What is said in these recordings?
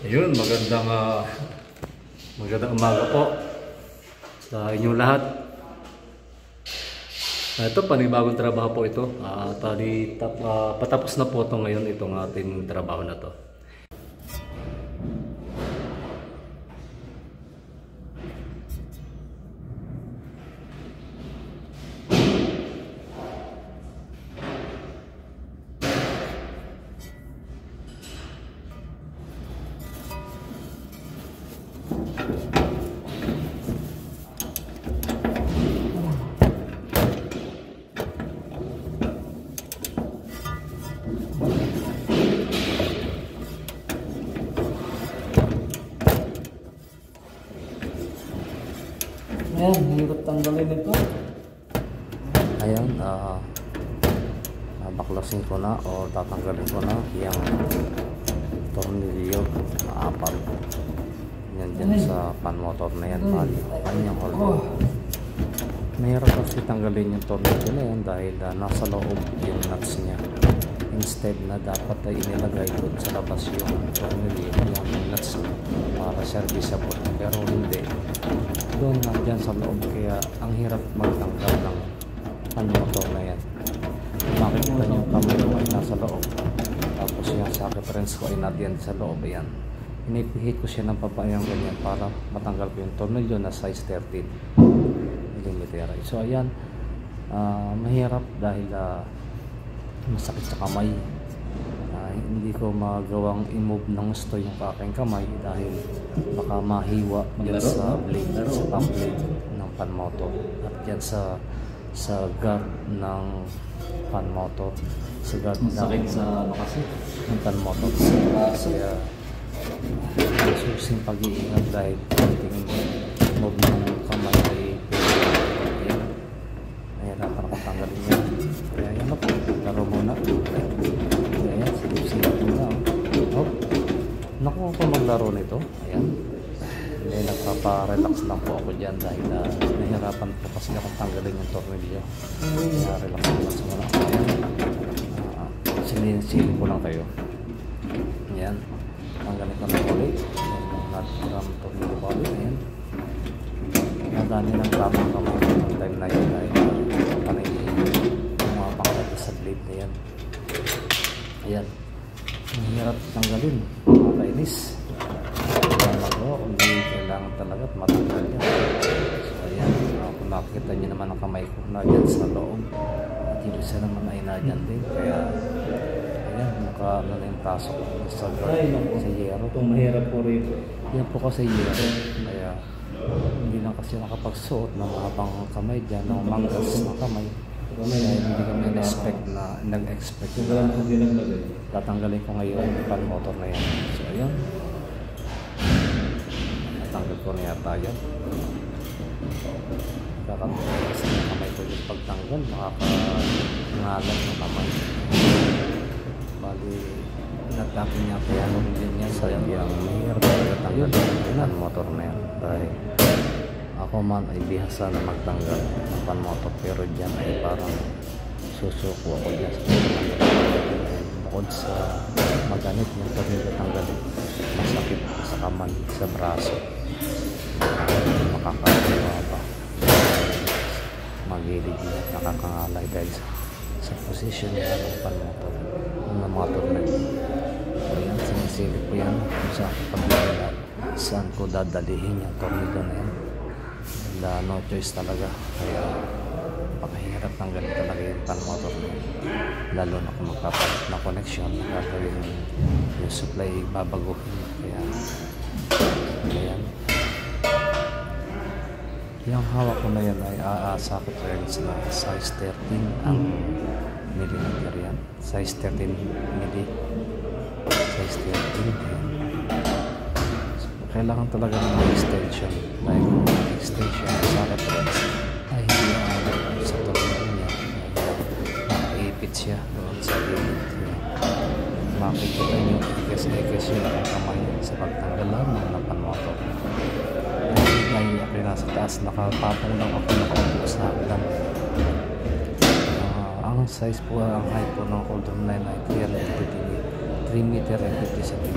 Ayun, magandang umaga po sa inyong lahat. Ito, panibagong trabaho po ito. Patapos na po ito ngayon, itong ating trabaho na to. Ayan, hirap tanggalin ito. Ayan, baklasin ko na o tatanggalin ko na yung tornilyo na apat. Yan dyan sa pan motor na yan, kanyang holder. Mahirap kasi tanggalin yung tornilyo na yan dahil nasa loob yung nuts niya. Instead na dapat ay inilagay doon sa labas yung tornilyo, yung nuts para serviceable. Pero hindi. Doon nga dyan sa loob, kaya ang hirap magtanggal ng pan motor na yan. Makikita nyo yung kamay ko ay nasa loob, tapos yung socket wrench ko ay nadiyan sa loob. Ayan, inipihit ko siya ng pabayang ganyan para matanggal ko yung tornilyo na size 13 mm. So ayan, mahirap dahil masakit sa kamay. Hindi ko magawang i-move ng gusto yung aking kamay dahil baka mahiwa dyan sa blade, sa top blade ng pan motor at dyan sa guard ng pan motor, sa guard ng pan motor. Kaya susing pag-iingat dahil konting move ng kamay ay nahirapan akong tanggalin yan. Kaya yan po, laro muna. Ayan, silip-silip muna. Naku ako maglaro nito. Ayan. Hindi, nagpapa-relax lang po ako dyan dahil nahihirapan po kasi akong tanggalin yung tornilyo. Kaya relax muna ako. Ayan. Silip ko lang kayo. Ayan. Tanggalin ko na ulit. Natirang tornilyo pa ulit. Ayan. Nadami ng tamang kamay ng time na yun dahil panay mga pangkat sa blade na yan. Ayan. Ang hirap tanggalin. Kainis. Hindi kailangan talaga at matanggal yan. So ayan. Kung makikita nyo naman ang kamay ko na dyan sa loob. At yung isa naman ay na dyan din. Kaya ayan. Ano na yung pasok sa yero. Itong mahirap po rin. Yan po kasi yero. Kaya hindi lang kasi nakapagsuot ng mahabang kamay dyan, ng manggas na kamay. Kaya hindi kami nag-expect na tatanggalin ko ngayon yung pan motor na yan. So ayan, natanggal ko na yata yan. Kakamigas ng kamay ko yung pagtanggal, nakakangalan ng kamay. Bali natapin niya kaya nung din yan. Sayang yung mahirap na tanggal yung pan motor na yan dahil ako man ay bihasa na magtanggal ng pan motor, pero dyan ay parang susuko ako dyan sa bukod sa maganit yung tornilyo tanggalin, masakit sa kamay, sa braso, makakagawa pa, magilid niya, nakakangalay dahil sa position niya ng pan motor ng mga tornilyo. Ayan, sinisilip ko yan kung saan ko dadalihin yung tornilyo na yan. No choice talaga, kaya pakahirap tanggalin talaga yung pan motor na yan. Lalo na kung magpapalit na connection, gagawin yung supply babaguhin. Kaya ayan, yung hawak ko na yan ay socket wrench na size 13 ang millimeter yan, size 13 milli, size 13. Ayan. Kailangan talaga ng extension dahil extension sa reference ay hindi sa tornilyo niya, nakaipit siya doon sa gilid. Makikita nyo ikes yun ang kamay sa pagtanggalan ng pan motor. Ay ako nasa taas, nakapapong lang ako, nakaupo sa hagdan. Ang size po, ang height po ng holder line ay 3 meter and 50 cm.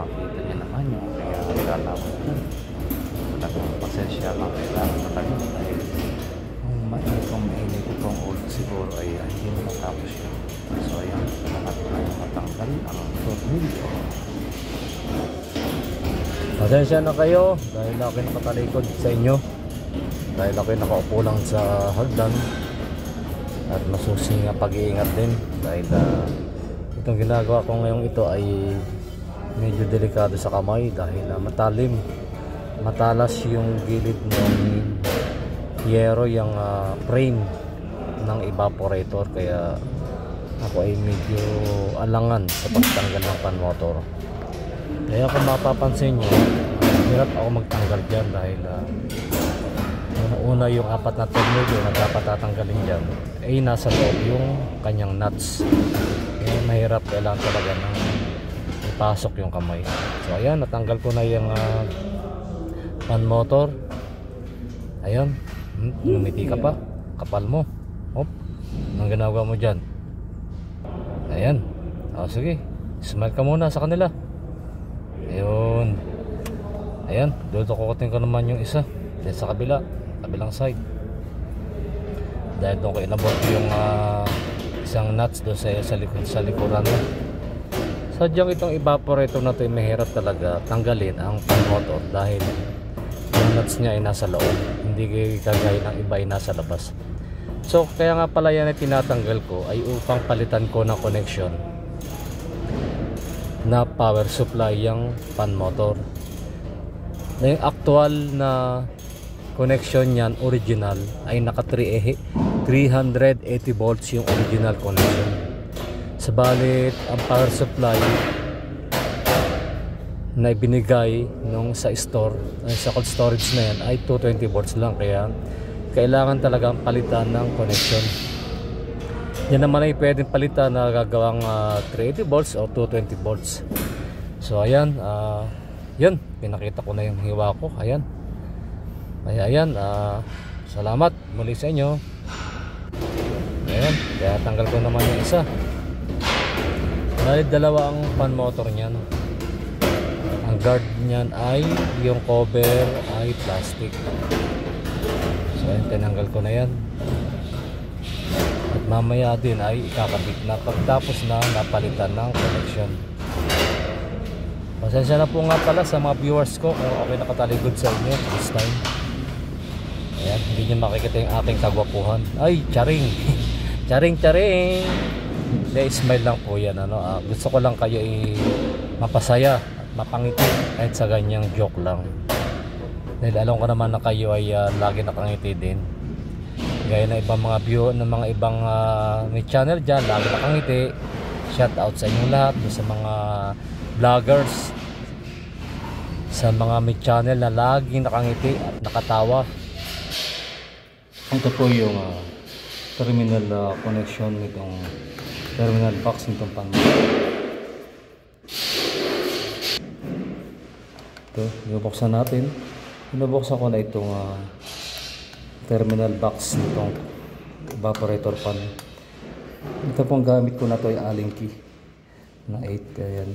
makita niya naman yung kaya naglalabot dyan. Talagang pasensya lang kailangan talaga dahil kung mainit itong old siguro ay hindi mo matapos yun. So ayan, lahat na yung matanggal ang tornilyo. Pasensya na kayo dahil ako nakatalikod sa inyo, dahil ako nakaupo lang sa hagdan at masusing pag-iingat din dahil itong ginagawa ko ngayong ito ay medyo delikado sa kamay dahil matalas yung gilid ng yero, yung frame ng evaporator, kaya ako ay medyo alangan sa pagtanggal ng pan motor. Kaya kung mapapansin nyo, hirap ako magtanggal dyan dahil una yung 4 na tornilyo na dapat tatanggalin dyan ay nasa loob yung kanyang nuts. Kaya mahirap, kailangan talaga ng ipasok yung kamay. So ayan, natanggal ko na yung pan motor. Ayan, lumiti ka pa, kapal mo. Hop, anong ginagawa mo dyan? Ayan, sige, smile ka muna sa kanila. Ayun. Ayan, dudukutin ko naman yung isa dahil sa kabilang side. Dahil doon ko inabot yung isang nuts doon sa likuran mo. Sadyang itong evaporator na ito ay mahirap talaga tanggalin ang pan motor dahil yung nuts niya ay nasa loob, hindi kagaya ng iba ay nasa labas. So kaya nga pala yan ay tinatanggal ko ay upang palitan ko ng connection na power supply yung pan motor. Na yung actual na connection niyan, original, ay naka 380 volts yung original connection. Sabalit ang power supply na ibinigay nung sa store, sa cold storage na yan, ay 220 volts lang, kaya kailangan talagang palitan ng connection. Yan naman ay pwedeng palitan na gagawang 380 volts o 220 volts. So ayan, yun, pinakita ko na yung hiwa ko. Ayan, ayan, salamat muli sa inyo. Ayan, kaya tanggal ko naman yung isa. Dahil dalawa ang pan motor niyan. Ang guard niyan ay, yung cover ay plastic. So ayan, tinanggal ko na yan. At mamaya din ay ikakabit na pagtapos na napalitan ng connection. Pasensya na po nga pala sa mga viewers ko kung okay nakatalikod sa inyo this time. Ayan, hindi nyo makikita yung aking kagwapuhan. Ay, charing! Charing! Smile lang po yan. Gusto ko lang kayo mapasaya at mapangiti kahit sa ganyang joke lang. Dahil alam ko naman na kayo ay lagi nakangiti din. Gaya na ibang mga view ng mga ibang may channel dyan, lagi nakangiti. Shout out sa inyong lahat, sa mga vloggers, sa mga may channel na laging nakangiti at nakatawa. Ito po yung terminal connection nitong terminal box nitong pan motor. Ito, ibubuksan natin. Binubuksan ko na itong terminal box nitong evaporator pan. Ito pong gamit ko na to ay Allen key na 8. Ayan,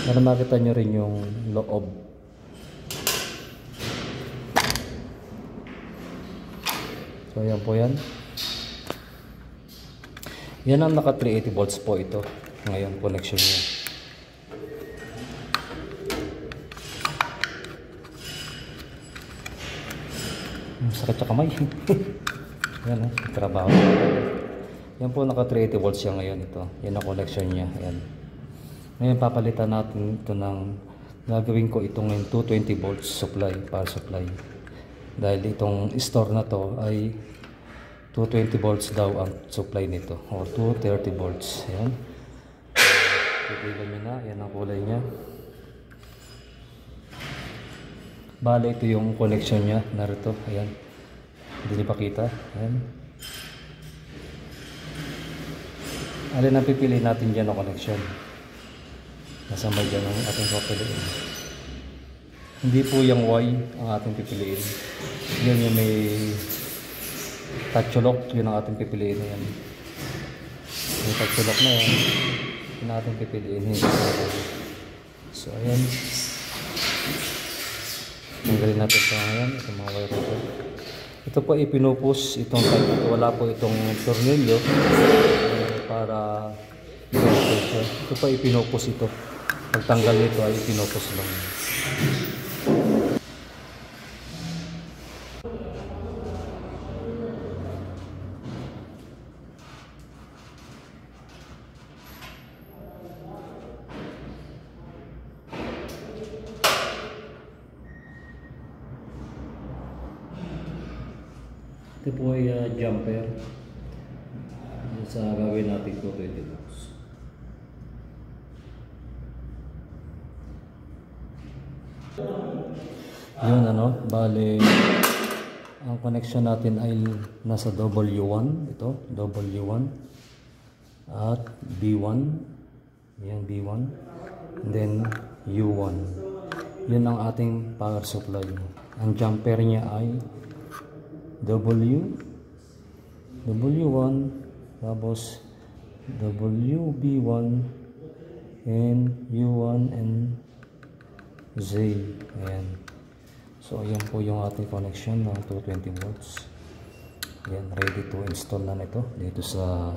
para makita nyo rin yung loob. So ayan po yan. Yan ang naka 380 volts po ito. Ngayon connection niya. Sakit sa kamay. Yan, trabaho. Yan po naka 380 volts siya ngayon ito. Yan ang connection niya. Ayan. Ngayon papalitan natin ito ng, gagawin ko itong 220 volts supply, power supply. Dahil itong store na to ay 220 volts daw ang supply nito, o 230 volts. Ayan. Titignan nyo na. Yan ang kulay niya. Bale, ito yung connection niya. Narito. Ayan. Hindi niyo pa kita. Ayan. Alin ang pipiliin natin dyan ang connection? Nasama dyan ang ating pipiliin. Hindi po yung Y ang ating pipiliin. Yan yung may touch lock. Yun ang ating pipiliin. Ayan. May touch lock na yan. natin pipiliin. So ayan, tanggalin natin ito ngayon, itong mga wire ito. Ito po ipinupus, itong type ito, wala po itong tornilyo para ito po ipinupus ito. Pagtanggal nito ay ipinupus lang. Ito po ay jumper. Sa gagawin natin ito 20 volts. Yun bale ang connection natin ay nasa W1, ito W1 at B1, yan B1, and then U1. Yun ang ating power supply. Ang jumper niya ay W1, tapos WB1 and U1 and Z. Ayan. So ayan po yung ating connection ng 220 volts. Ayan, ready to install na nito dito sa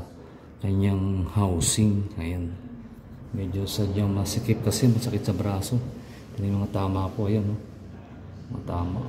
kanyang housing. Ayan, medyo sadyang masikip kasi masakit sa braso. Ito yung mga tama po. Ayan, mga tama.